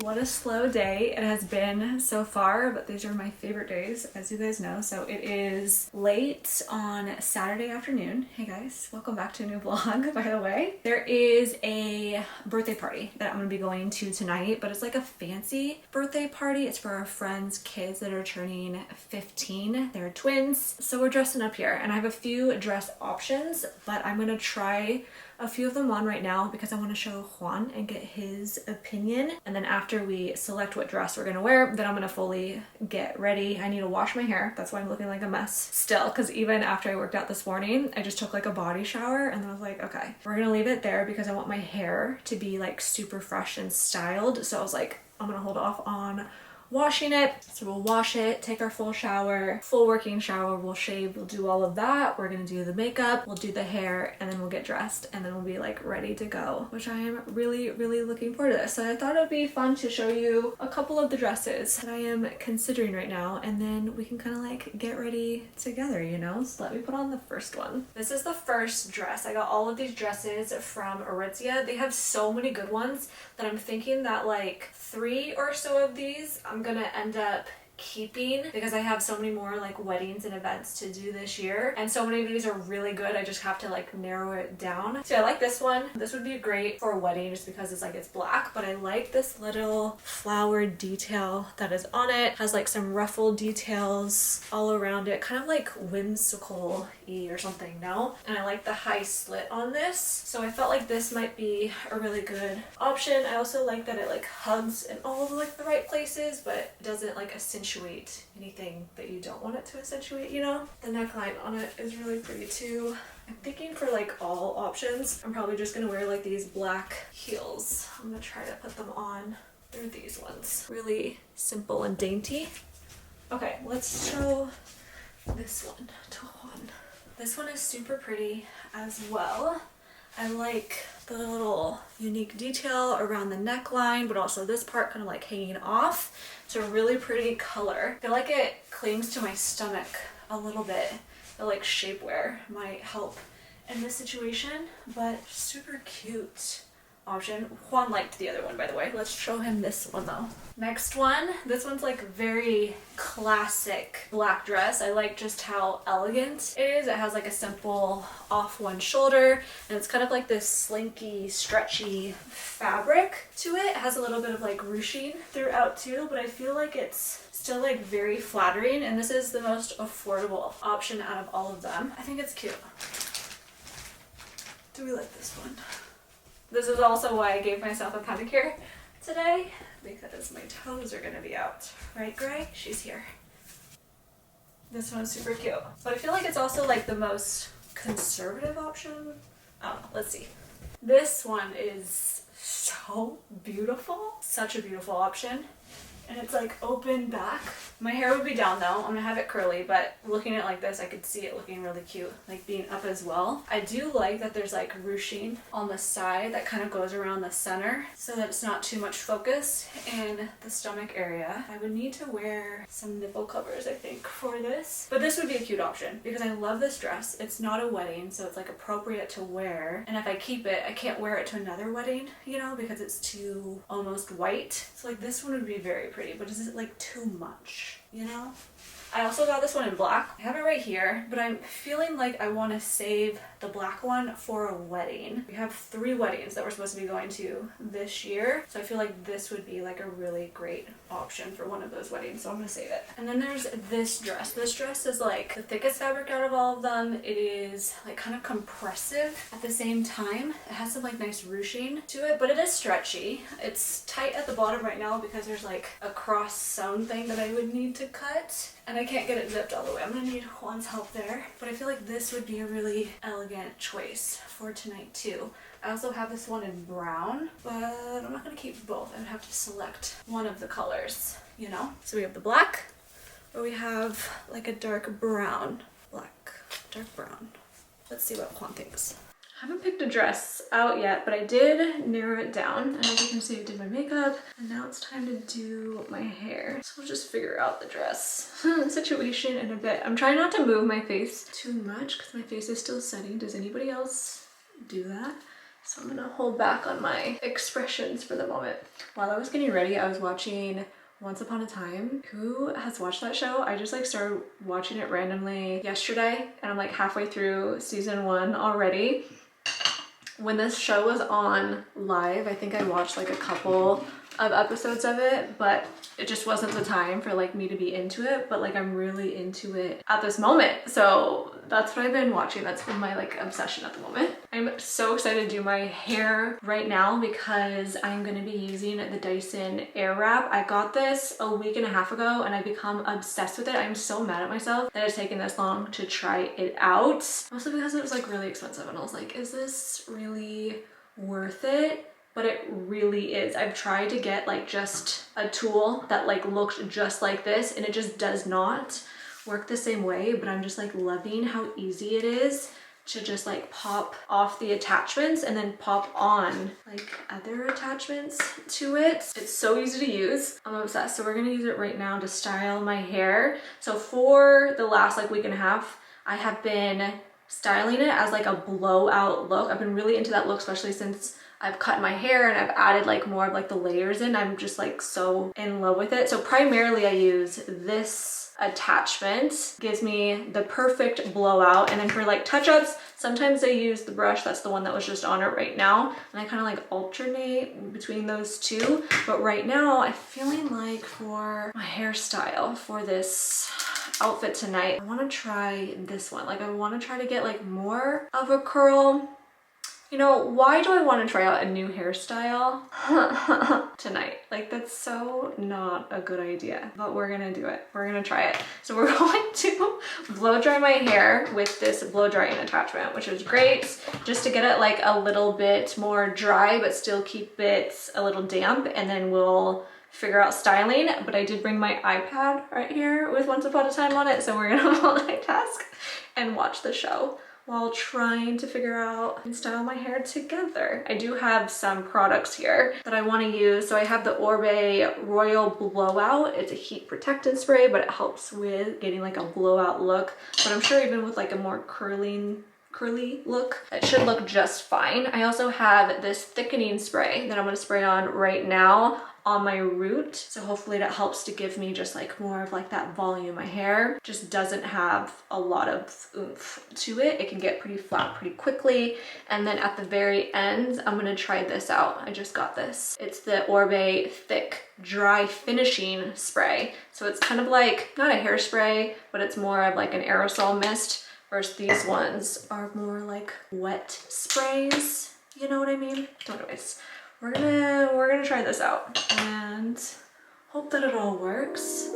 What a slow day it has been so far, but these are my favorite days, as you guys know. So it is late on Saturday afternoon. Hey guys, welcome back to a new vlog, by the way. There is a birthday party that I'm gonna be going to tonight, but it's like a fancy birthday party. It's for our friends' kids that are turning 15. They're twins. So we're dressing up here, and I have a few dress options, but I'm gonna try a few of them on right now because I want to show Juan and get his opinion. And then after we select what dress we're gonna wear, then I'm gonna fully get ready. I need to wash my hair. That's why I'm looking like a mess still, because even after I worked out this morning, I just took like a body shower and then I was like, okay, we're gonna leave it there because I want my hair to be like super fresh and styled. So I was like, I'm gonna hold off on washing it. So we'll wash it, take our full shower, full working shower, we'll shave, we'll do all of that. We're gonna do the makeup, we'll do the hair, and then we'll get dressed, and then we'll be like ready to go, which I am really, really looking forward to this. So I thought it would be fun to show you a couple of the dresses that I am considering right now, and then we can kind of like get ready together, you know? So let me put on the first one. This is the first dress. I got all of these dresses from ARITZIA. They have so many good ones that I'm thinking that like 3 or so of these I'm gonna end up keeping because I have so many more like weddings and events to do this year, and so many of these are really good. I just have to like narrow it down. So I like this one. This would be great for a wedding just because it's like it's black, but I like this little flower detail that is on it. Has like some ruffle details all around it, kind of like whimsical-y or something, no? And I like the high slit on this, so I felt like this might be a really good option. I also like that it like hugs in all of like the right places, but doesn't like accentuate anything that you don't want it to accentuate, you know? The neckline on it is really pretty too. I'm thinking for like all options, I'm probably just gonna wear like these black heels. I'm gonna try to put them on. They're these ones. Really simple and dainty. Okay, let's show this one to Juan. This one is super pretty as well. I like the little unique detail around the neckline, but also this part kind of like hanging off. It's a really pretty color. I feel like it clings to my stomach a little bit. The like shapewear might help in this situation, but super cute option. Juan liked the other one, by the way. Let's show him this one though. Next one. This one's like very classic black dress. I like just how elegant it is. It has like a simple off one shoulder, and it's kind of like this slinky, stretchy fabric to it. It has a little bit of like ruching throughout too, but I feel like it's still like very flattering, and this is the most affordable option out of all of them. I think it's cute. Do we like this one? This is also why I gave myself a pedicure today, because my toes are gonna be out. Right, Gray? She's here. This one's super cute. But I feel like it's also like the most conservative option. I don't know, let's see. This one is so beautiful. Such a beautiful option. and it's like open back. My hair would be down though. I'm gonna have it curly, but looking at it like this, I could see it looking really cute, like being up as well. I do like that there's like ruching on the side that kind of goes around the center so that it's not too much focus in the stomach area. I would need to wear some nipple covers, I think, for this. But this would be a cute option because I love this dress. It's not a wedding, so it's like appropriate to wear. And if I keep it, I can't wear it to another wedding, you know, because it's too almost white. So like this one would be very pretty, but is it like too much, you know? I also got this one in black. I have it right here, but I'm feeling like I want to save the black one for a wedding. We have 3 weddings that we're supposed to be going to this year, so I feel like this would be like a really great option for one of those weddings, so I'm gonna save it. And then there's this dress. This dress is like the thickest fabric out of all of them. It is like kind of compressive at the same time. It has some like nice ruching to it, but it is stretchy. It's tight at the bottom right now because there's like a cross sewn thing that I would need to cut. And I can't get it zipped all the way. I'm gonna need Juan's help there. But I feel like this would be a really elegant choice for tonight too. I also have this one in brown, but I'm not gonna keep both. I would have to select one of the colors, you know? So we have the black, or we have like a dark brown. Black, dark brown. Let's see what Juan thinks. I haven't picked a dress out yet, but I did narrow it down. And as you can see, I did my makeup, and now it's time to do my hair. So we'll just figure out the dress situation in a bit. I'm trying not to move my face too much because my face is still setting. Does anybody else do that? So I'm gonna hold back on my expressions for the moment. While I was getting ready, I was watching Once Upon a Time. Who has watched that show? I just like started watching it randomly yesterday, and I'm like halfway through season 1 already. When this show was on live, I think I watched like a couple of episodes of it, but it just wasn't the time for like me to be into it. But like I'm really into it at this moment, so that's what I've been watching. That's been my like obsession at the moment. I'm so excited to do my hair right now because I'm going to be using the Dyson airwrap. I got this a week and a half ago and I've become obsessed with it. I'm so mad at myself that it's taken this long to try it out, mostly because it was like really expensive, and I was like, is this really worth it? But it really is. I've tried to get like just a tool that like looked just like this, and it just does not work the same way. But I'm just like loving how easy it is to just like pop off the attachments and then pop on like other attachments to it. It's so easy to use. I'm obsessed. So we're gonna use it right now to style my hair. So for the last like week and a half, I have been styling it as like a blowout look. I've been really into that look, especially since I've cut my hair and I've added like more of like the layers in. I'm just like so in love with it. So primarily I use this attachment, gives me the perfect blowout. And then for like touch-ups, sometimes I use the brush. That's the one that was just on it right now. And I kind of like alternate between those two. But right now I'm feeling like for my hairstyle for this outfit tonight, I want to try this one. Like I want to try to get like more of a curl. You know, why do I want to try out a new hairstyle tonight? Like that's so not a good idea, but we're gonna do it. We're gonna try it. So we're going to blow dry my hair with this blow drying attachment, which is great just to get it like a little bit more dry, but still keep it a little damp, and then we'll figure out styling. But I did bring my iPad right here with Once Upon a Time on it, so we're gonna multitask and watch the show while trying to figure out and style my hair together. I do have some products here that I want to use. So I have the Orbe Royal Blowout. It's a heat protectant spray, but it helps with getting like a blowout look. But I'm sure even with like a more curly look, it should look just fine. I also have this thickening spray that I'm going to spray on right now on my root, so hopefully that helps to give me just like more of like that volume. My hair just doesn't have a lot of oomph to it. It can get pretty flat pretty quickly. And then at the very end, I'm gonna try this out. I just got this. It's the Orbe Thick Dry Finishing Spray. So it's kind of like not a hairspray, but it's more of like an aerosol mist, versus these ones are more like wet sprays, you know what I mean? So anyways, we're gonna try this out and hope that it all works.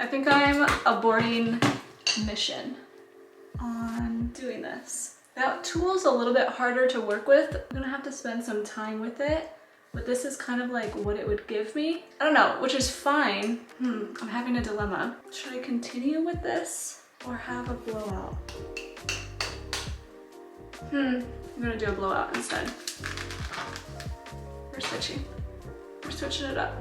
I think I'm aborting mission on doing this. That tool's a little bit harder to work with. I'm gonna have to spend some time with it, but this is kind of like what it would give me. I don't know, which is fine. I'm having a dilemma. Should I continue with this or have a blowout? I'm gonna do a blowout instead. We're switching. We're switching it up.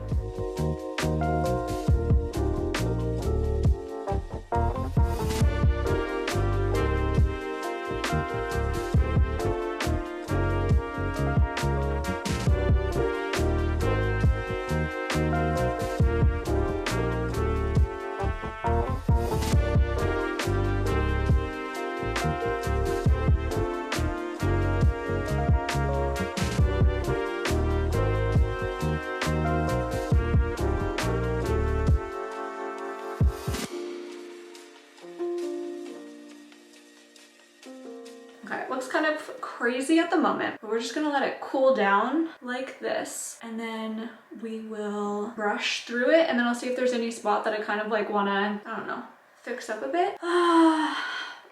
Okay, it looks kind of crazy at the moment, but we're just gonna let it cool down like this, and then we will brush through it, and then I'll see if there's any spot that I kind of like wanna, I don't know, fix up a bit.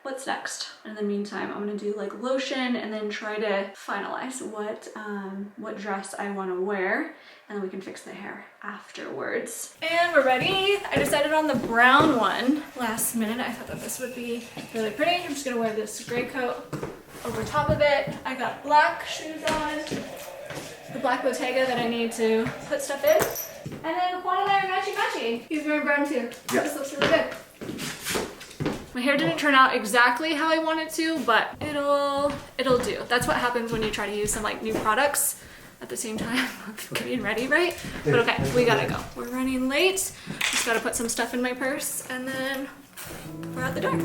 What's next? In the meantime, I'm gonna do like lotion and then try to finalize what dress I wanna wear, and then we can fix the hair afterwards. And we're ready. I decided on the brown one last minute. I thought that this would be really pretty. I'm just gonna wear this gray coat over top of it. I got black shoes on, the black Bottega that I need to put stuff in. And then Juan and I are matchy-matchy. He's wearing brown too. Yeah. This looks really good. My hair didn't turn out exactly how I wanted to, but it'll do. That's what happens when you try to use some like new products at the same time of getting ready, right? But okay, we gotta go. We're running late. Just gotta put some stuff in my purse and then we're out the door.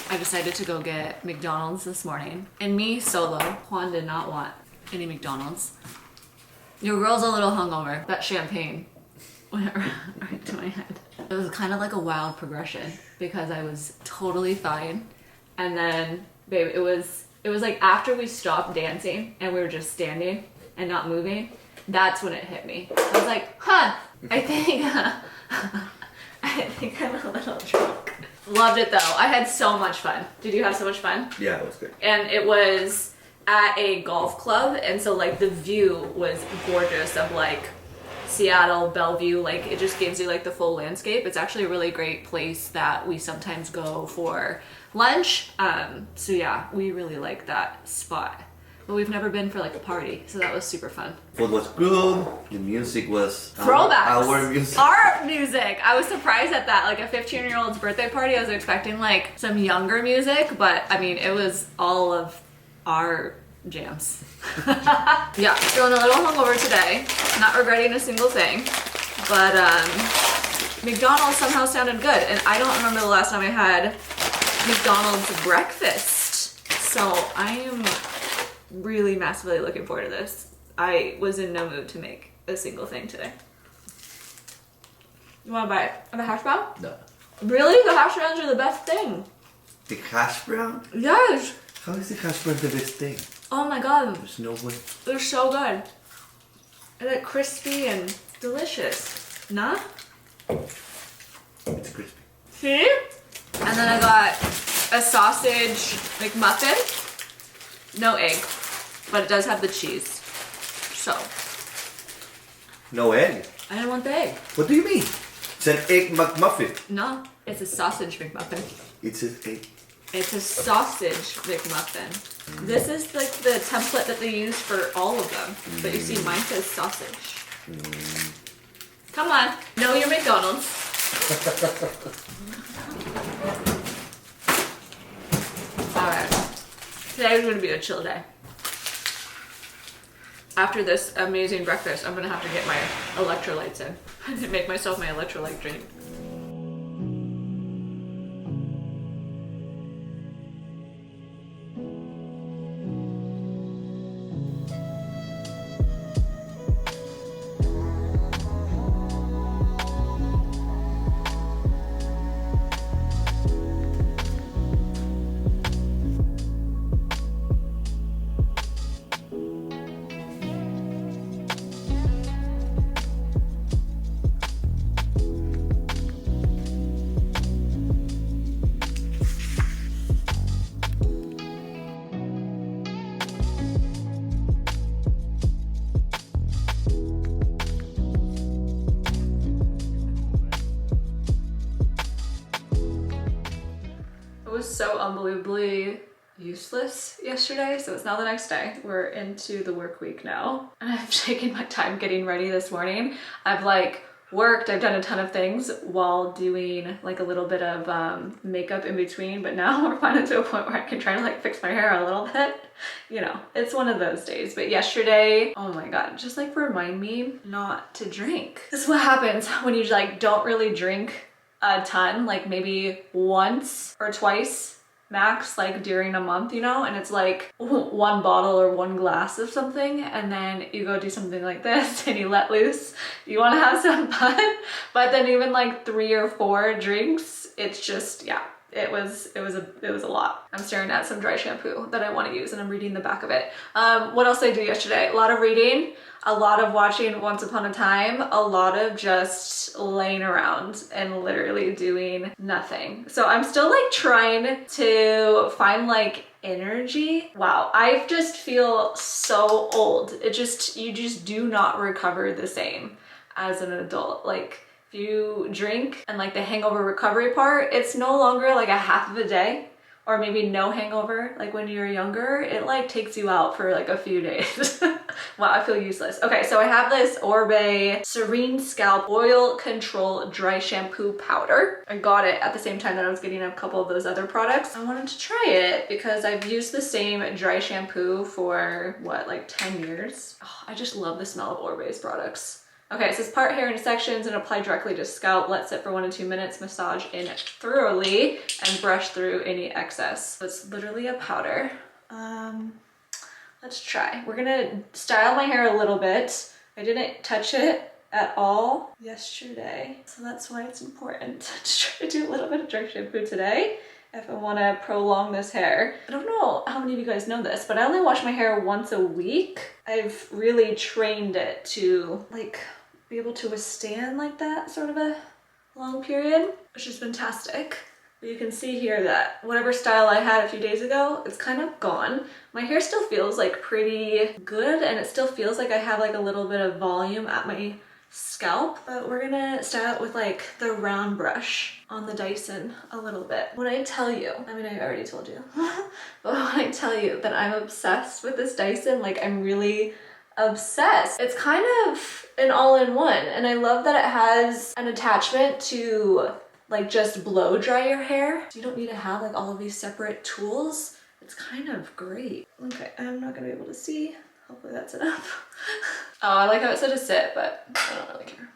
I decided to go get McDonald's this morning, and me solo. Juan did not want any McDonald's. Your girl's a little hungover. That champagne went right to my head. It was kind of like a wild progression because I was totally fine, and then babe, it was like after we stopped dancing and we were just standing and not moving, that's when it hit me. I was like, huh, I think I'm a little drunk. Loved it though. I had so much fun. Did you have so much fun? Yeah, it was good. And it was at a golf club, and so like the view was gorgeous of like Seattle, Bellevue. Like it just gives you like the full landscape. It's actually a really great place that we sometimes go for lunch. So yeah, we really like that spot. But we've never been for like a party, so that was super fun. Food was good. The music was throwbacks. Our music. Our music. I was surprised at that. Like a 15-year-old's birthday party, I was expecting like some younger music, but I mean, it was all of our jams. Yeah, feeling a little hungover today. Not regretting a single thing, but McDonald's somehow sounded good, and I don't remember the last time I had McDonald's breakfast. So I am really massively looking forward to this. I was in no mood to make a single thing today. You want to buy a hash brown? No. Really? The hash browns are the best thing. The hash brown? Yes. How is the hash brown the best thing? Oh my god. There's no way. They're so good. They're like crispy and delicious. Nah? It's crispy. See? And then I got a sausage McMuffin. No egg, but it does have the cheese. So. No egg? I didn't want the egg. What do you mean? It's an egg McMuffin. No, it's a sausage McMuffin. It's an egg. It's a sausage McMuffin. This is like the template that they use for all of them. But you see, mine says sausage. Come on, know your McDonald's. Alright. Today is going to be a chill day. After this amazing breakfast, I'm going to have to get my electrolytes in. I'm going to make myself my electrolyte drink. unbelievably useless yesterday, so it's now the next day. We're into the work week now, and I've taken my time getting ready this morning. I've like worked, I've done a ton of things while doing like a little bit of makeup in between, but now we're finally to a point where I can try to like fix my hair a little bit. You know, it's one of those days. But yesterday, oh my god, just like remind me not to drink. This is what happens when you like don't really drink a ton, like maybe once or twice max, like during a month, you know, and it's like one bottle or one glass of something, and then you go do something like this and you let loose, you want to have some fun, but then even like 3 or 4 drinks, it's just, yeah, it was a lot. I'm staring at some dry shampoo that I want to use, and I'm reading the back of it. What else did I do yesterday? A lot of reading, a lot of watching Once Upon a Time, a lot of just laying around and literally doing nothing. So I'm still like trying to find like energy. Wow, I just feel so old. You just do not recover the same as an adult. Like if you drink and like the hangover recovery part, it's no longer like a half of a day or maybe no hangover. Like when you're younger, it like takes you out for like a few days. Wow, I feel useless. Okay, so I have this Orbe Serene Scalp Oil Control Dry Shampoo Powder. I got it at the same time that I was getting a couple of those other products. I wanted to try it because I've used the same dry shampoo for what, like 10 years? Oh, I just love the smell of Orbe's products. Okay, it says part hair in sections and apply directly to scalp. Let sit for 1 to 2 minutes. Massage in thoroughly and brush through any excess. So it's literally a powder. Let's try. We're gonna style my hair a little bit. I didn't touch it at all yesterday, so that's why it's important to try to do a little bit of dry shampoo today if I want to prolong this hair. I don't know how many of you guys know this, but I only wash my hair once a week. I've really trained it to like be able to withstand like that sort of a long period, which is fantastic. But you can see here that whatever style I had a few days ago, it's kind of gone. My hair still feels like pretty good, and it still feels like I have like a little bit of volume at my scalp, but we're gonna style it with like the round brush on the Dyson a little bit. When I tell you, I mean, I already told you, but when I tell you that I'm obsessed with this Dyson, like I'm really obsessed. It's kind of an all-in-one, and I love that it has an attachment to like just blow dry your hair. So you don't need to have like all of these separate tools. It's kind of great. Okay, I'm not gonna be able to see. Hopefully that's enough. Oh, I like how it said to sit, but I don't really care.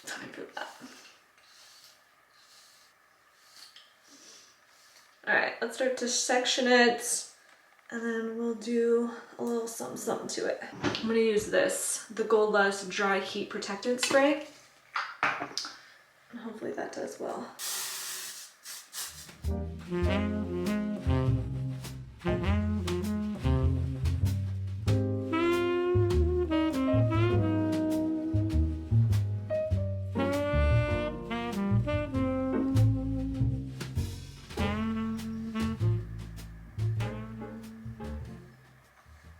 Time for that. All right, let's start to section it, and then we'll do a little something, something to it. I'm gonna use this, the Gold Lust Dry Heat Protectant Spray. And hopefully that does well.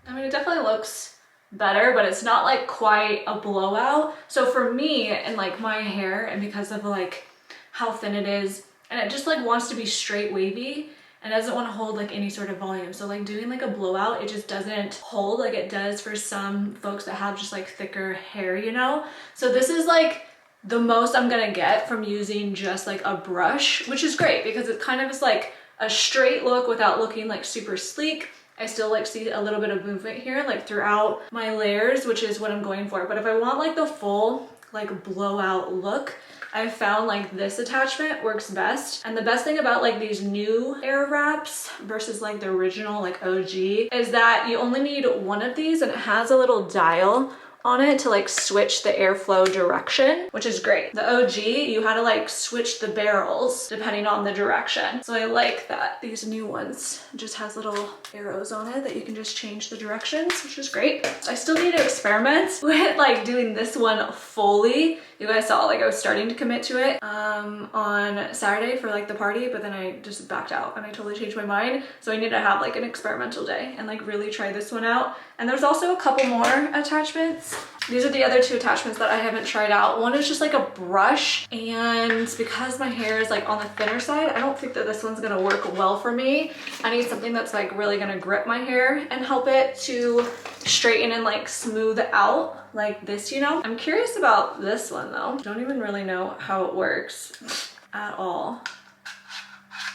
I mean, it definitely looks better, but it's not like quite a blowout. So for me and like my hair, and because of like how thin it is, and it just like wants to be straight wavy and doesn't want to hold like any sort of volume. So like doing like a blowout, it just doesn't hold like it does for some folks that have just like thicker hair, you know? So this is like the most I'm gonna get from using just like a brush, which is great because it kind of is like a straight look without looking like super sleek. I still like see a little bit of movement here like throughout my layers, which is what I'm going for. But if I want like the full like blowout look, I've found like this attachment works best. And the best thing about like these new air wraps versus like the original like OG is that you only need one of these, and it has a little dial on it to like switch the airflow direction, which is great. The OG, you had to like switch the barrels depending on the direction. So I like that these new ones just has little arrows on it that you can just change the directions, which is great. I still need to experiment with like doing this one fully. You guys saw like I was starting to commit to it on Saturday for like the party, but then I just backed out and I totally changed my mind. So I need to have like an experimental day and like really try this one out. And there's also a couple more attachments These are the other two attachments that I haven't tried out. One is just like a brush, and because my hair is like on the thinner side, I don't think that this one's gonna work well for me. I need something that's like really gonna grip my hair and help it to straighten and like smooth out like this, you know? I'm curious about this one though. Don't even really know how it works at all.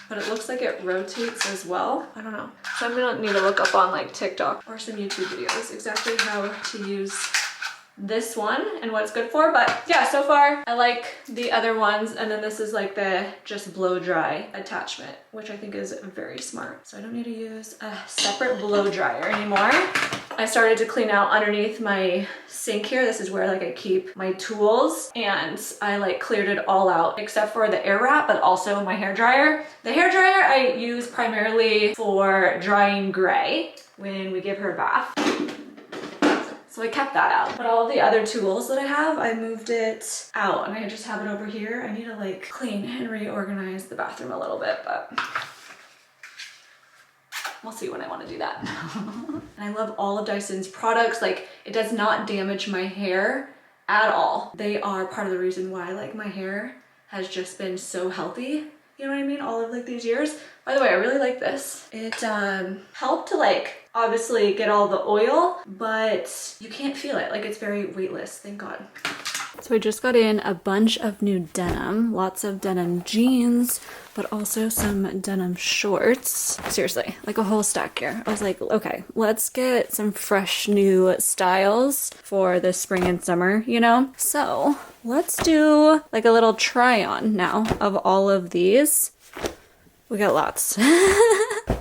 But it looks like it rotates as well. I don't know. So I'm gonna need to look up on like TikTok or some YouTube videos exactly how to use this one and what it's good for. But yeah, so far I like the other ones, and then this is like the just blow dry attachment, which I think is very smart. So I don't need to use a separate blow dryer anymore. I started to clean out underneath my sink here. This is where like I keep my tools, and I like cleared it all out except for the air wrap, but also my hair dryer. The hair dryer I use primarily for drying gray when we give her a bath. So I kept that out. But all of the other tools that I have, I moved it out, and I just have it over here. I need to like clean and reorganize the bathroom a little bit, but we'll see when I want to do that. And I love all of Dyson's products. Like, it does not damage my hair at all. They are part of the reason why like my hair has just been so healthy. You know what I mean? All of like these years. By the way, I really like this. It helped to like obviously get all the oil, but you can't feel it. Like, it's very weightless, thank God. So I just got in a bunch of new denim, lots of denim jeans, but also some denim shorts. Seriously, like a whole stack here. I was like, okay, let's get some fresh new styles for the spring and summer, you know? So let's do like a little try on now of all of these. We got lots.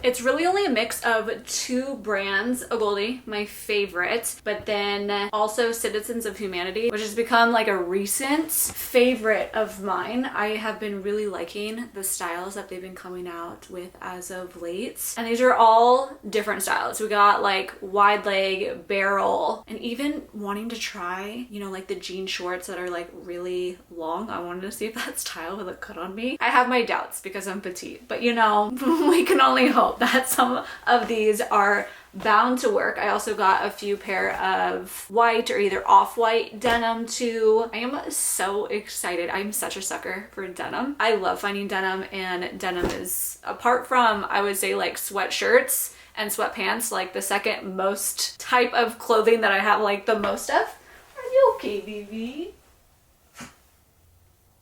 It's really only a mix of two brands, a Goldie, my favorite, but then also Citizens of Humanity, which has become like a recent favorite of mine. I have been really liking the styles that they've been coming out with as of late. And these are all different styles. We got like wide leg, barrel, and even wanting to try, you know, like the jean shorts that are like really long. I wanted to see if that style would look good on me. I have my doubts because I'm petite, but you know, we can only hope that some of these are bound to work. I also got a few pair of white or either off-white denim too. I am so excited. I'm such a sucker for denim. I love finding denim, and denim is, apart from I would say like sweatshirts and sweatpants, like the second most type of clothing that I have like the most of. Are you okay, baby?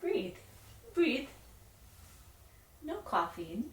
Breathe. Breathe. No coughing.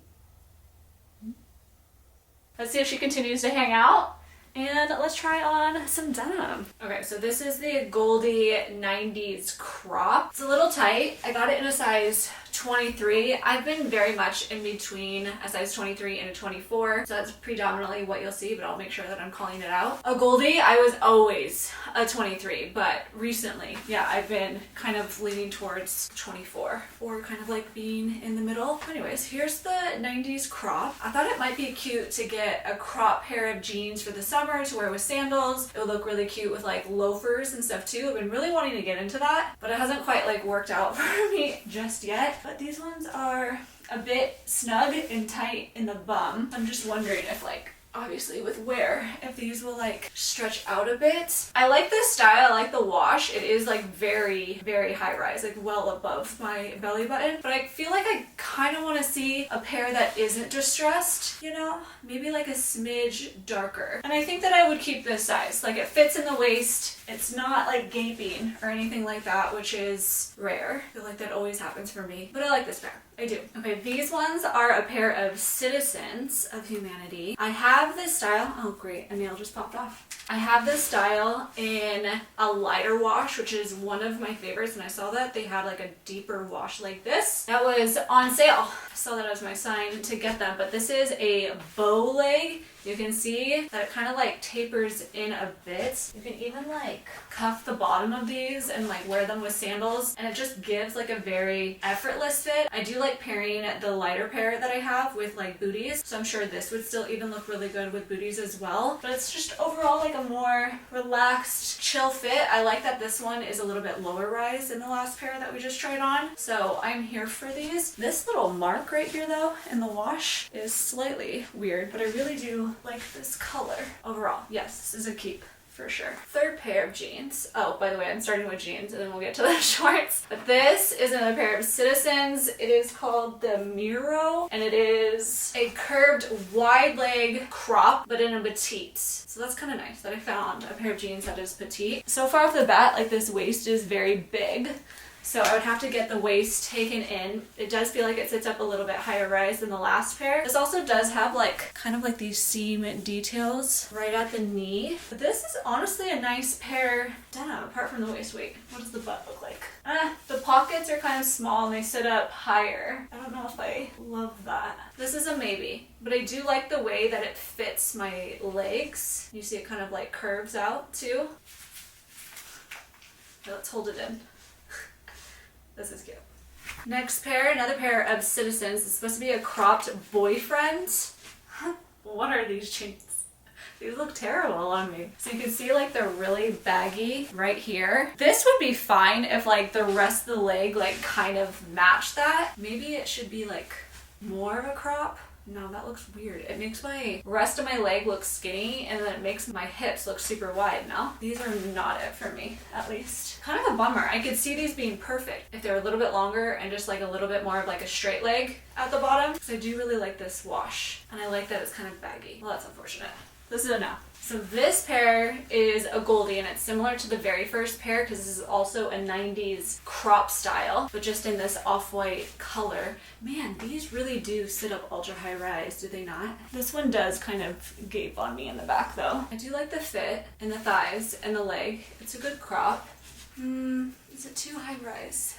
Let's see if she continues to hang out, and let's try on some denim. Okay, so this is the Goldie 90s crop. It's a little tight. I got it in a size 23. I've been very much in between a size 23 and a 24, so that's predominantly what you'll see, but I'll make sure that I'm calling it out. A Goldie, I was always a 23, but recently, yeah, I've been kind of leaning towards 24, or kind of like being in the middle. Anyways, here's the 90s crop. I thought it might be cute to get a crop pair of jeans for the summer to wear with sandals. It would look really cute with like loafers and stuff too. I've been really wanting to get into that, but it hasn't quite like worked out for me just yet. But these ones are a bit snug and tight in the bum. I'm just wondering if like, obviously with wear, if these will like stretch out a bit. I like this style. I like the wash. It is like very, very high rise, like well above my belly button. But I feel like I kind of want to see a pair that isn't distressed, you know? Maybe like a smidge darker. And I think that I would keep this size. Like, it fits in the waist. It's not like gaping or anything like that, which is rare. I feel like that always happens for me. But I like this pair. I do. Okay, these ones are a pair of Citizens of Humanity. I have this style. Oh great, a nail just popped off. I have this style in a lighter wash, which is one of my favorites, and I saw that they had like a deeper wash like this. That was on sale. I saw that as my sign to get them, but this is a bow leg. You can see that it kind of like tapers in a bit. You can even like cuff the bottom of these and like wear them with sandals, and it just gives like a very effortless fit. I do like pairing the lighter pair that I have with like booties, so I'm sure this would still even look really good with booties as well. But it's just overall like a more relaxed, chill fit. I like that this one is a little bit lower rise than the last pair that we just tried on, so I'm here for these. This little mark right here though in the wash is slightly weird, but I really do like this color overall. Yes, this is a keep for sure. Third pair of jeans. Oh, by the way, I'm starting with jeans and then we'll get to the shorts. But this is another pair of Citizens. It is called the Miro, and it is a curved wide leg crop, but in a petite. So that's kind of nice that I found a pair of jeans that is petite. So far off the bat, like this waist is very big. So I would have to get the waist taken in. It does feel like it sits up a little bit higher rise than the last pair. This also does have like kind of like these seam details right at the knee. But this is honestly a nice pair denim apart from the waist. Wait, what does the butt look like? The pockets are kind of small and they sit up higher. I don't know if I love that. This is a maybe, but I do like the way that it fits my legs. You see it kind of like curves out too. Okay, let's hold it in. This is cute. Next pair, another pair of Citizens. It's supposed to be a cropped boyfriend. What are these jeans? These look terrible on me. So you can see like they're really baggy right here. This would be fine if like the rest of the leg like kind of matched that. Maybe it should be like more of a crop. No, that looks weird. It makes my rest of my leg look skinny and then it makes my hips look super wide now. These are not it for me, at least. Kind of a bummer. I could see these being perfect if they're a little bit longer and just like a little bit more of like a straight leg at the bottom. Because I do really like this wash and I like that it's kind of baggy. Well, that's unfortunate. This is a no. So this pair is a Goldie and it's similar to the very first pair because this is also a 90s crop style, but just in this off-white color. Man, these really do sit up ultra high rise, do they not? This one does kind of gape on me in the back though. I do like the fit in the thighs and the leg. It's a good crop. Is it too high rise?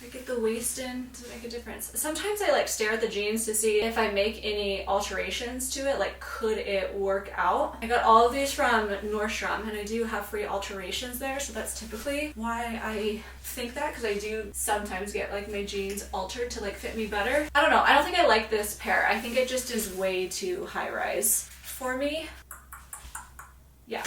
I get the waist in, does it make a difference? Sometimes I like stare at the jeans to see if I make any alterations to it, like could it work out? I got all of these from Nordstrom and I do have free alterations there, so that's typically why I think that, because I do sometimes get like my jeans altered to like fit me better. I don't know, I don't think I like this pair. I think it just is way too high rise for me. Yeah.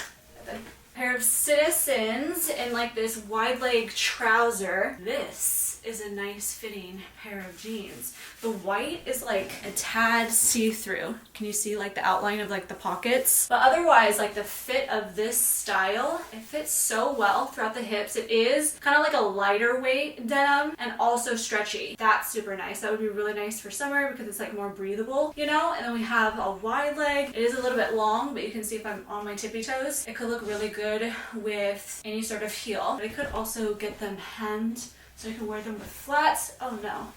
Pair of Citizens in like this wide leg trouser. This is a nice fitting pair of jeans. The white is like a tad see-through. Can you see like the outline of like the pockets? But otherwise, like the fit of this style, it fits so well throughout the hips. It is kind of like a lighter weight denim and also stretchy. That's super nice. That would be really nice for summer because it's like more breathable, you know? And then we have a wide leg. It is a little bit long, but you can see if I'm on my tippy toes, it could look really good with any sort of heel. But I could also get them hemmed so I can wear them with flats. Oh no.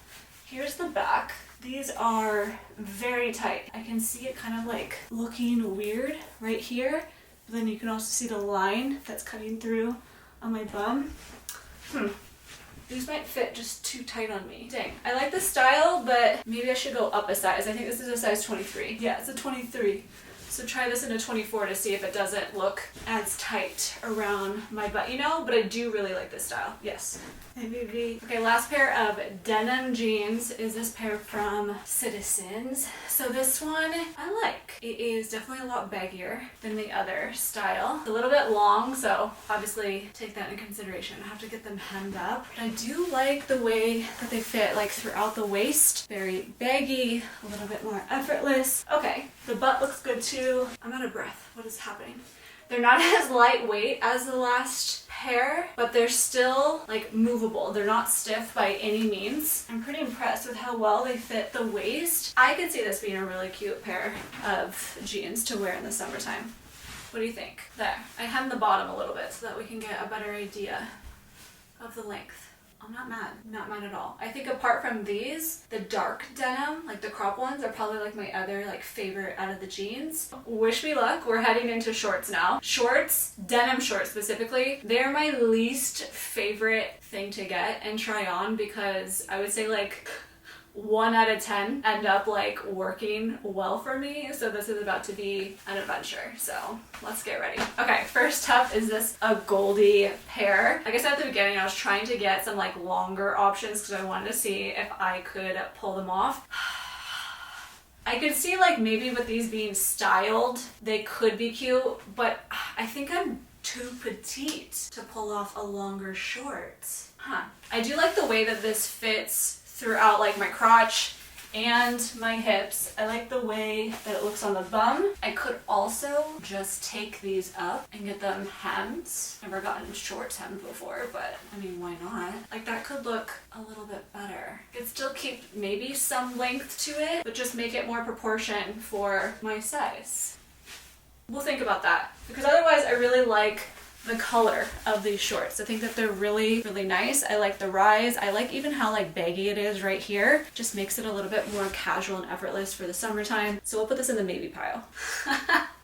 Here's the back. These are very tight. I can see it kind of like looking weird right here. But then you can also see the line that's cutting through on my bum. These might fit just too tight on me. Dang. I like the style, but maybe I should go up a size. I think this is a size 23. Yeah, it's a 23. So try this in a 24 to see if it doesn't look as tight around my butt, you know? But I do really like this style. Yes. Okay, last pair of denim jeans is this pair from Citizens. So this one I like. It is definitely a lot baggier than the other style. It's a little bit long, so obviously take that into consideration. I have to get them hemmed up. But I do like the way that they fit like throughout the waist. Very baggy, a little bit more effortless. Okay, the butt looks good too. I'm out of breath. What is happening? They're not as lightweight as the last pair, but they're still like movable. They're not stiff by any means. I'm pretty impressed with how well they fit the waist. I could see this being a really cute pair of jeans to wear in the summertime. What do you think? There. I hemmed the bottom a little bit so that we can get a better idea of the length. I'm not mad. Not mad at all. I think apart from these, the dark denim, like the crop ones, are probably like my other like favorite out of the jeans. Wish me luck. We're heading into shorts now. Shorts, denim shorts specifically, they're my least favorite thing to get and try on because I would say like 1 out of 10 end up like working well for me. So this is about to be an adventure. So let's get ready. Okay, first up is this a Goldie pair. Like I said at the beginning, I was trying to get some like longer options because I wanted to see if I could pull them off. I could see like maybe with these being styled, they could be cute, but I think I'm too petite to pull off a longer short. I do like the way that this fits throughout like my crotch and my hips. I like the way that it looks on the bum. I could also just take these up and get them hemmed. Never gotten shorts hemmed before, but I mean, why not? Like that could look a little bit better. Could still keep maybe some length to it, but just make it more proportion for my size. We'll think about that, because otherwise I really like the color of these shorts. I think that they're really, really nice. I like the rise. I like even how like baggy it is right here. Just makes it a little bit more casual and effortless for the summertime. So we'll put this in the maybe pile.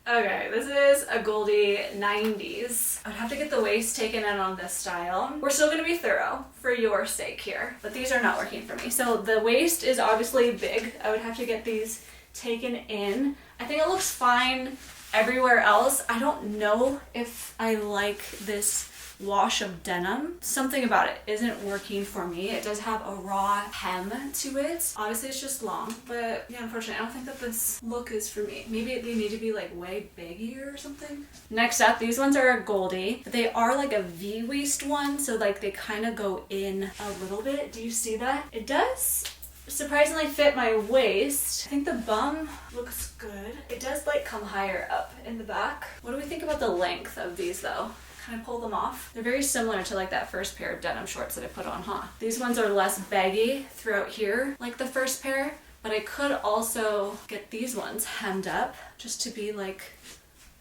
Okay, this is a Goldie 90s. I would have to get the waist taken in on this style. We're still gonna be thorough for your sake here, but these are not working for me. So the waist is obviously big. I would have to get these taken in. I think it looks fine everywhere else. I don't know if I like this wash of denim. Something about it isn't working for me. It does have a raw hem to it. Obviously it's just long, but yeah, unfortunately I don't think that this look is for me. Maybe they need to be like way baggier or something. Next up, these ones are a Goldie. They are like a V-waist one, so like they kind of go in a little bit. Do you see that? It does surprisingly fit my waist. I think the bum looks good. It does like come higher up in the back. What do we think about the length of these though? Can I pull them off? They're very similar to like that first pair of denim shorts that I put on, huh? These ones are less baggy throughout here like the first pair, but I could also get these ones hemmed up just to be like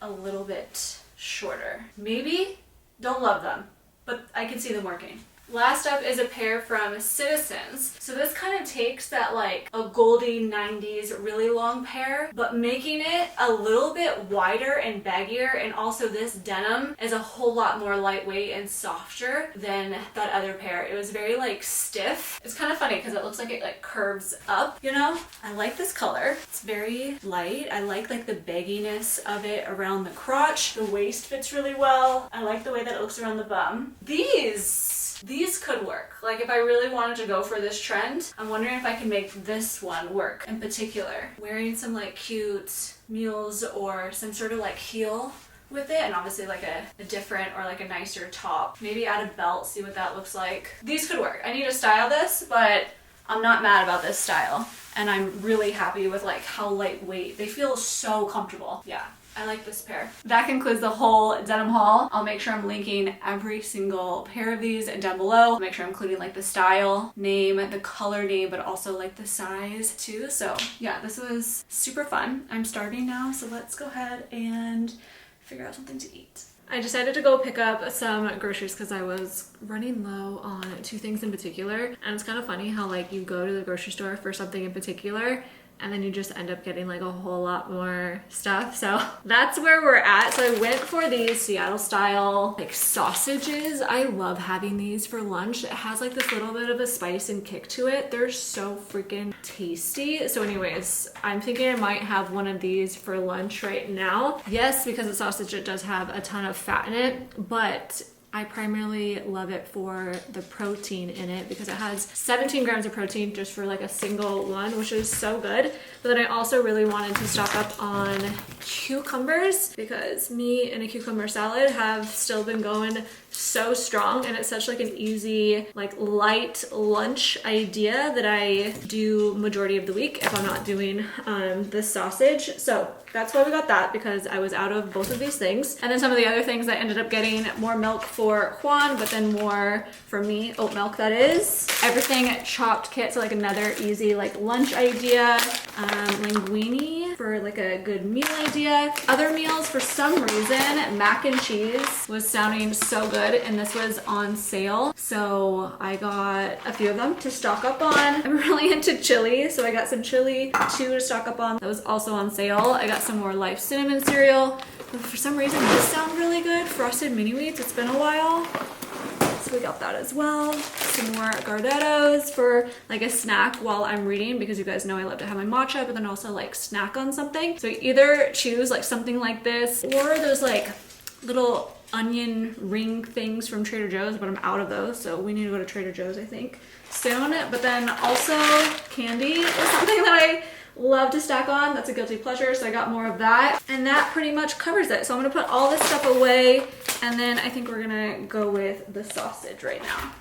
a little bit shorter. Maybe. Don't love them, but I can see them working. Last up is a pair from Citizens. So this kind of takes that like a Goldie 90s really long pair, but making it a little bit wider and baggier, and also this denim is a whole lot more lightweight and softer than that other pair. It was very like stiff. It's kind of funny because it looks like it like curves up, you know? I like this color. It's very light. I like the bagginess of it around the crotch. The waist fits really well. I like the way that it looks around the bum. These could work. Like if I really wanted to go for this trend, I'm wondering if I can make this one work in particular. Wearing some like cute mules or some sort of like heel with it, and obviously like a different or like a nicer top. Maybe add a belt, see what that looks like. These could work. I need to style this, but I'm not mad about this style. And I'm really happy with like how lightweight. They feel so comfortable. Yeah. I like this pair. That concludes the whole denim haul. I'll make sure I'm linking every single pair of these down below. I'll make sure I'm including like the style name, the color name, but also like the size too. So yeah, this was super fun. I'm starving now, so let's go ahead and figure out something to eat. I decided to go pick up some groceries because I was running low on two things in particular. And it's kind of funny how like you go to the grocery store for something in particular and then you just end up getting like a whole lot more stuff. So that's where we're at. So I went for these Seattle style like sausages. I love having these for lunch. It has like this little bit of a spice and kick to it. They're so freaking tasty. So anyways, I'm thinking I might have one of these for lunch right now. Yes, because the sausage, it does have a ton of fat in it, but I primarily love it for the protein in it because it has 17 grams of protein just for like a single one, which is so good. But then I also really wanted to stock up on cucumbers because me and a cucumber salad have still been going so strong, and it's such like an easy like light lunch idea that I do majority of the week if I'm not doing this sausage. So that's why we got that, because I was out of both of these things. And then some of the other things I ended up getting more milk for Juan, but then more for me, oat milk that is. Everything chopped kit, so like another easy like lunch idea. Linguine for like a good meal idea. Other meals, for some reason, mac and cheese was sounding so good and this was on sale. So I got a few of them to stock up on. I'm really into chili, so I got some chili too to stock up on. That was also on sale. I got some more Life cinnamon cereal. But for some reason, this sounds really good. Frosted mini wheats, it's been a while. So we got that as well. Some more Gardettos for like a snack while I'm reading, because you guys know I love to have my matcha, but then also like snack on something. So either choose like something like this or those like little onion ring things from Trader Joe's, but I'm out of those. So we need to go to Trader Joe's, I think, soon. But then also candy is something that I love to stack on. That's a guilty pleasure, so I got more of that. And that pretty much covers it. So I'm gonna put all this stuff away, and then I think we're gonna go with the sausage right now.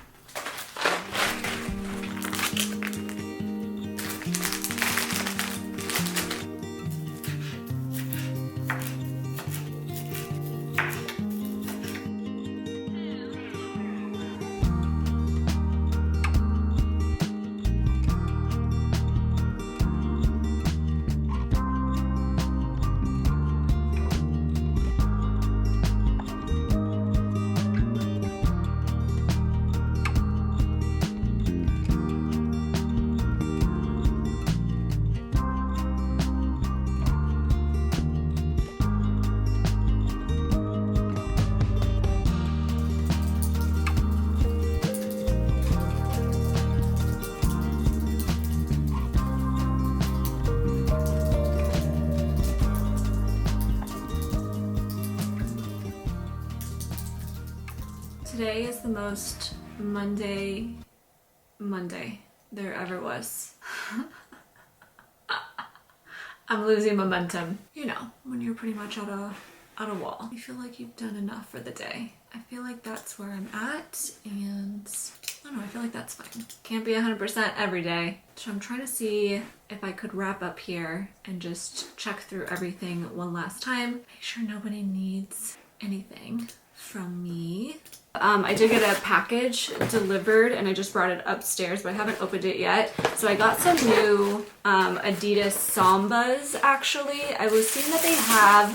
Today is the most Monday there ever was. I'm losing momentum. You know, when you're pretty much at a wall. You feel like you've done enough for the day. I feel like that's where I'm at, and I don't know, I feel like that's fine. Can't be 100% every day. So I'm trying to see if I could wrap up here and just check through everything one last time. Make sure nobody needs anything from me. I did get a package delivered and I just brought it upstairs, but I haven't opened it yet. So I got some new Adidas Sambas actually. I was seeing that they have,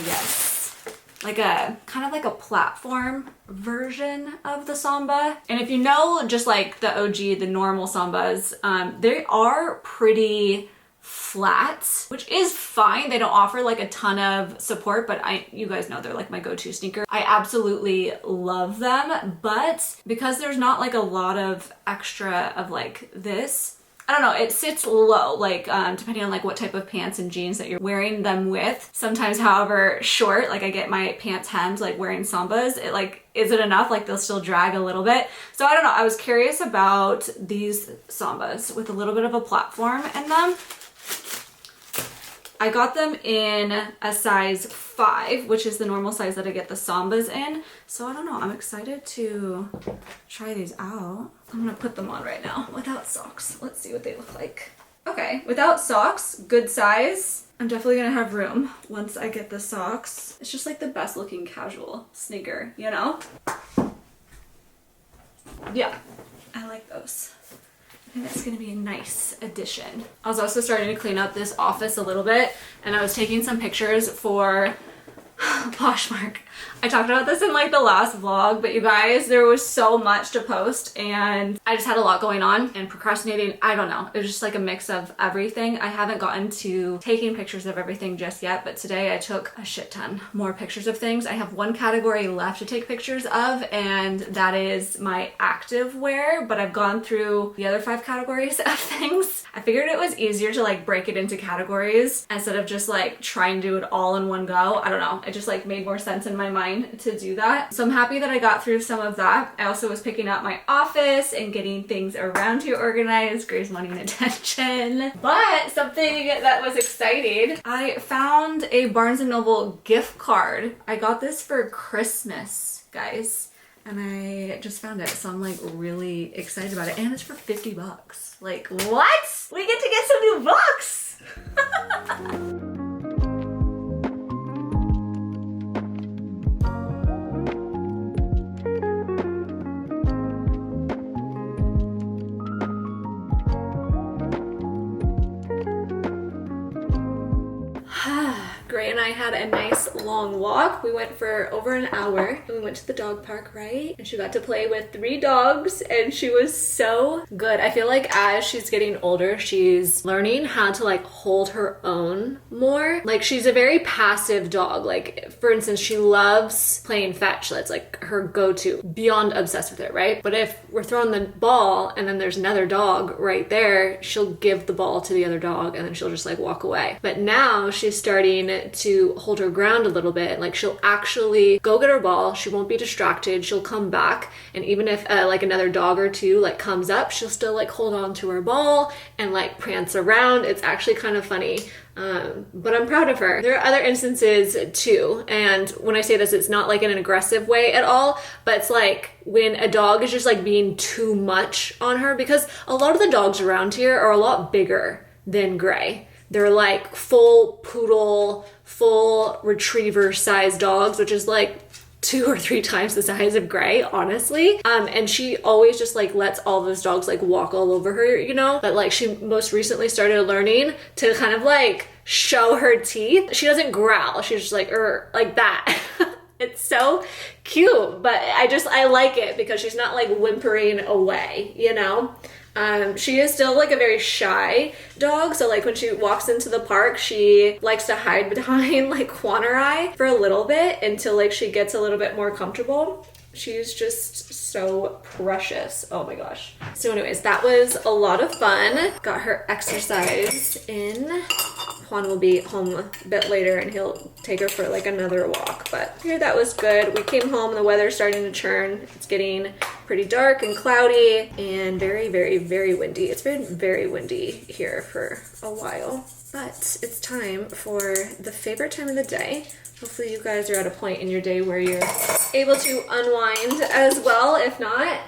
yes, like a kind of like a platform version of the Samba. And if you know just like the OG, the normal Sambas, they are pretty flat, which is fine. They don't offer like a ton of support, but you guys know they're like my go-to sneaker. I absolutely love them, but because there's not like a lot of extra of like this, I don't know, it sits low, like depending on like what type of pants and jeans that you're wearing them with. Sometimes, however short, like I get my pants hemmed like wearing Sambas, it like, is it enough? Like they'll still drag a little bit. So I don't know, I was curious about these Sambas with a little bit of a platform in them. I got them in a size 5, which is the normal size that I get the Sambas in. So I don't know, I'm excited to try these out. I'm gonna put them on right now without socks. Let's see what they look like. Okay, without socks, good size. I'm definitely gonna have room once I get the socks. It's just like the best looking casual sneaker, you know? Yeah, I like those. I think that's gonna be a nice addition. I was also starting to clean up this office a little bit, and I was taking some pictures for Poshmark. I talked about this in like the last vlog, but you guys, there was so much to post and I just had a lot going on and procrastinating. I don't know. It was just like a mix of everything. I haven't gotten to taking pictures of everything just yet, but today I took a shit ton more pictures of things. I have one category left to take pictures of, and that is my active wear, but I've gone through the other 5 categories of things. I figured it was easier to like break it into categories instead of just like trying to do it all in one go. I don't know. It just like made more sense in my mind to do that. So I'm happy that I got through some of that. I also was picking up my office and getting things around here organized. Grace wanting attention. But something that was exciting, I found a Barnes & Noble gift card. I got this for Christmas, guys. And I just found it, so I'm like really excited about it. And it's for 50 bucks. Like, what? We get to get some new books! Gray and I had a nice long walk. We went for over an hour and we went to the dog park, right? And she got to play with 3 dogs and she was so good. I feel like as she's getting older, she's learning how to like hold her own more. Like she's a very passive dog. Like for instance, she loves playing fetch. That's like her go-to, beyond obsessed with it, right? But if we're throwing the ball and then there's another dog right there, she'll give the ball to the other dog and then she'll just like walk away. But now she's starting to hold her ground a little bit. Like she'll actually go get her ball, she won't be distracted, she'll come back, and even if like another dog or two like comes up, she'll still like hold on to her ball and like prance around. It's actually kind of funny. But I'm proud of her. There are other instances too, and when I say this, it's not like in an aggressive way at all, but it's like when a dog is just like being too much on her, because a lot of the dogs around here are a lot bigger than Gray. They're like full poodle, full retriever sized dogs, which is like 2 or 3 times the size of Gray, honestly. And she always just like lets all those dogs like walk all over her, you know? But like she most recently started learning to kind of like show her teeth. She doesn't growl. She's just like that. It's so cute, but I like it because she's not like whimpering away, you know? She is still like a very shy dog, so like when she walks into the park, she likes to hide behind like Quanerai for a little bit until like she gets a little bit more comfortable. She's just so precious. Oh my gosh. So anyways, that was a lot of fun. Got her exercise in. Juan will be home a bit later and he'll take her for like another walk. But here, that was good. We came home, the weather's starting to turn. It's getting pretty dark and cloudy and very, very, very windy. It's been very windy here for a while. But it's time for the favorite time of the day. Hopefully you guys are at a point in your day where you're able to unwind as well. If not,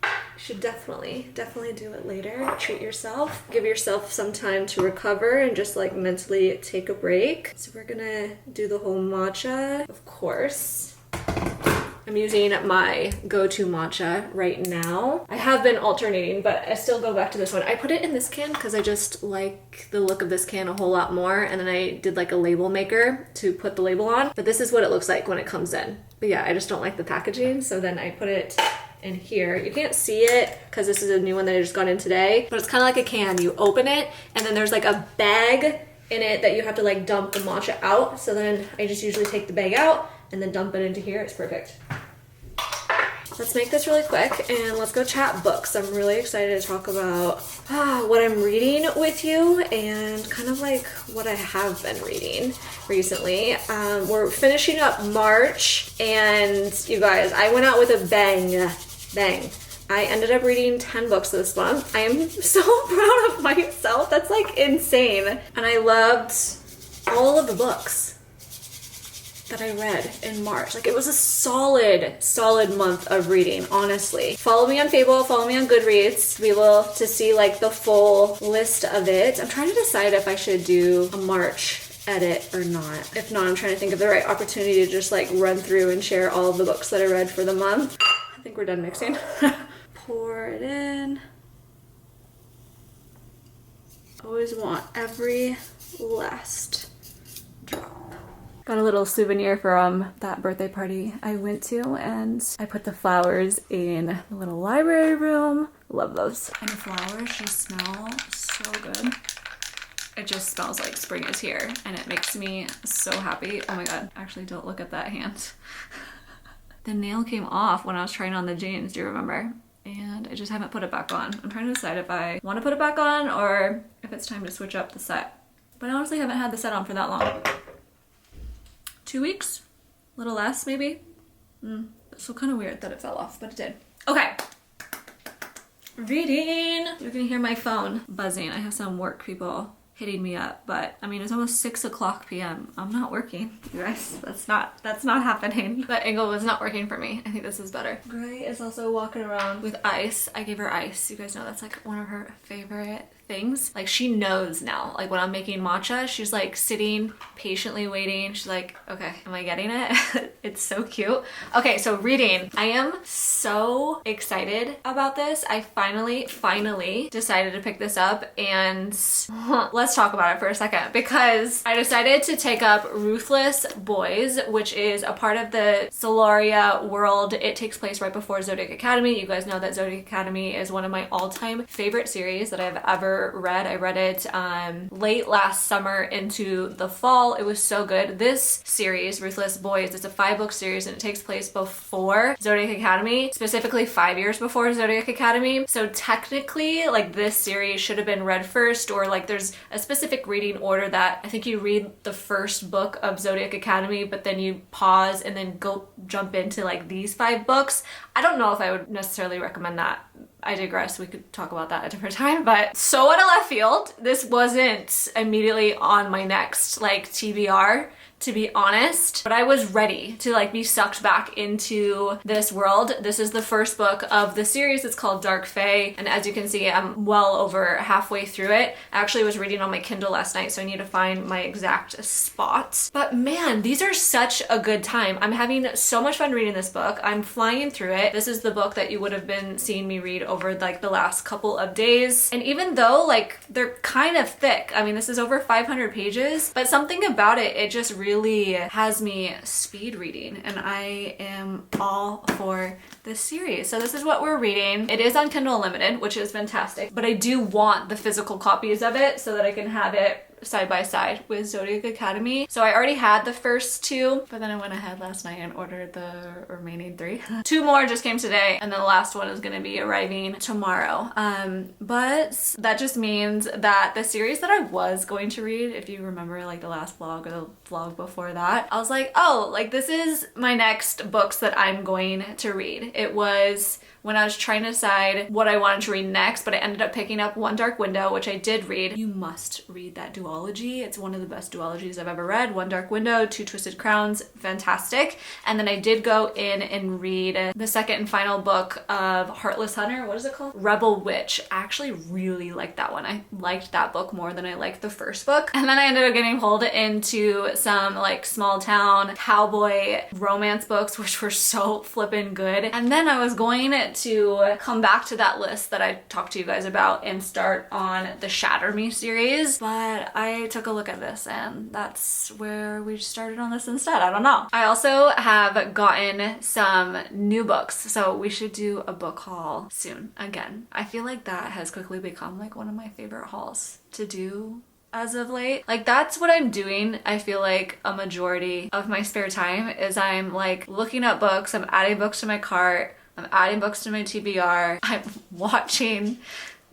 you should definitely do it later. Treat yourself. Give yourself some time to recover and just like mentally take a break. So we're gonna do the whole matcha, of course. I'm using my go-to matcha right now. I have been alternating, but I still go back to this one. I put it in this can because I just like the look of this can a whole lot more. And then I did like a label maker to put the label on. But this is what it looks like when it comes in. But yeah, I just don't like the packaging. So then I put it in here. You can't see it because this is a new one that I just got in today. But it's kind of like a can. You open it and then there's like a bag in it that you have to like dump the matcha out. So then I just usually take the bag out and then dump it into here. It's perfect. Let's make this really quick and let's go chat books. I'm really excited to talk about what I'm reading with you and kind of like what I have been reading recently. We're finishing up March and you guys, I went out with a bang. I ended up reading 10 books this month. I am so proud of myself. That's like insane. And I loved all of the books that I read in March. Like it was a solid month of reading, honestly. Follow me on Fable, follow me on Goodreads to be able to see like the full list of it. I'm trying to decide if I should do a March edit or not. If not, I'm trying to think of the right opportunity to just like run through and share all of the books that I read for the month. I think we're done mixing. Pour it in. Always want every last drop. Got a little souvenir from that birthday party I went to and I put the flowers in the little library room. Love those. And the flowers just smell so good. It just smells like spring is here and it makes me so happy. Oh my god, actually don't look at that hand. The nail came off when I was trying on the jeans, do you remember? And I just haven't put it back on. I'm trying to decide if I want to put it back on or if it's time to switch up the set. But I honestly haven't had the set on for that long. 2 weeks? A little less, maybe? So kind of weird that it fell off, but it did. Okay. Reading. You're gonna hear my phone buzzing. I have some work people hitting me up, but I mean, it's almost 6 o'clock p.m. I'm not working, you guys. That's not happening. That angle was not working for me. I think this is better. Gray is also walking around with ice. I gave her ice. You guys know that's like one of her favorite things. Like she knows now, like when I'm making matcha, she's like sitting patiently waiting. She's like, okay, am I getting it? It's so cute. Okay, so reading. I am so excited about this. I finally decided to pick this up and let's talk about it for a second because I decided to take up Ruthless Boys, which is a part of the Solaria world. It takes place right before Zodiac Academy. You guys know that Zodiac Academy is one of my all-time favorite series that I've ever read. I read it late last summer into the fall. It was so good. This series, Ruthless Boys, it's a 5-book series and it takes place before Zodiac Academy, specifically 5 years before Zodiac Academy. So technically, like this series should have been read first, or like there's a specific reading order that I think you read the first book of Zodiac Academy, but then you pause and then go jump into like these 5 books. I don't know if I would necessarily recommend that. I digress. We could talk about that at a different time, but so out of left field, this wasn't immediately on my next like TBR, to be honest, but I was ready to like be sucked back into this world. This is the first book of the series. It's called Dark Fae, and as you can see, I'm well over halfway through it. I actually was reading on my Kindle last night, so I need to find my exact spot. But man, these are such a good time. I'm having so much fun reading this book. I'm flying through it. This is the book that you would have been seeing me read over like the last couple of days. And even though like they're kind of thick, I mean, this is over 500 pages, but something about it, it just really has me speed reading, and I am all for this series. So this is what we're reading. It is on Kindle Unlimited, which is fantastic, but I do want the physical copies of it so that I can have it side by side with Zodiac Academy. So I already had the first two, but then I went ahead last night and ordered the remaining three. Two more just came today, and then the last one is gonna be arriving tomorrow. But that just means that the series that I was going to read, if you remember like the last vlog or the vlog before that, I was like, oh, like this is my next books that I'm going to read. It was when I was trying to decide what I wanted to read next, but I ended up picking up One Dark Window, which I did read. You must read that duology. It's one of the best duologies I've ever read. One Dark Window, Two Twisted Crowns, fantastic. And then I did go in and read the second and final book of Heartless Hunter. What is it called? Rebel Witch. I actually really liked that one. I liked that book more than I liked the first book. And then I ended up getting pulled into some like small town cowboy romance books, which were so flippin' good. And then I was going to come back to that list that I talked to you guys about and start on the Shatter Me series, but I took a look at this and that's where we started on this instead. I don't know. I also have gotten some new books, so we should do a book haul soon again. I feel like that has quickly become like one of my favorite hauls to do as of late. Like that's what I'm doing. I feel like a majority of my spare time is I'm like looking up books, I'm adding books to my cart, I'm adding books to my TBR, I'm watching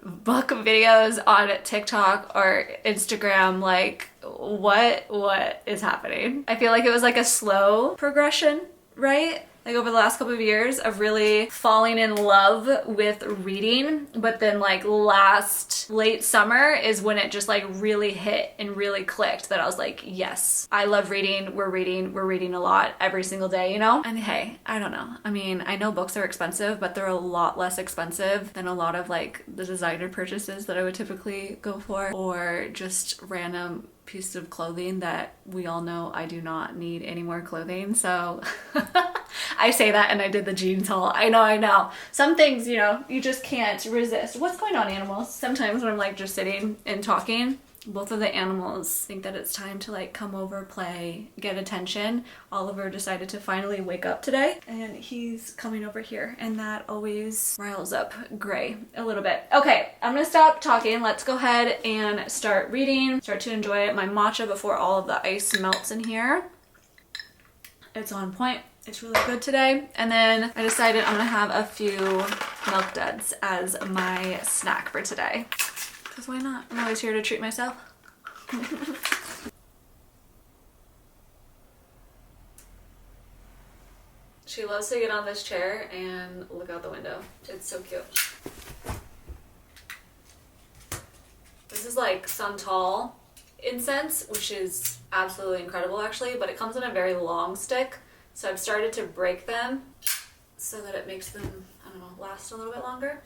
book videos on TikTok or Instagram. Like what is happening? I feel like it was like a slow progression, right? Like over the last couple of years of really falling in love with reading, but then like late summer is when it just like really hit and really clicked that I was like, yes, I love reading. We're reading a lot every single day, you know? And hey, I don't know. I mean, I know books are expensive, but they're a lot less expensive than a lot of like the designer purchases that I would typically go for, or just random piece of clothing that we all know I do not need any more clothing. So I say that and I did the jeans haul. I know. Some things, you know, you just can't resist. What's going on, animals? Sometimes when I'm like just sitting and talking, both of the animals think that it's time to like come over, play, get attention. Oliver decided to finally wake up today and he's coming over here, and that always riles up Gray a little bit. Okay, I'm gonna stop talking. Let's go ahead and start reading, start to enjoy my matcha before all of the ice melts in here. It's on point. It's really good today. And then I decided I'm gonna have a few Milk Duds as my snack for today. Because why not? I'm always here to treat myself. She loves to get on this chair and look out the window. It's so cute. This is like Santal incense, which is absolutely incredible actually, but it comes in a very long stick. So I've started to break them so that it makes them, I don't know, last a little bit longer.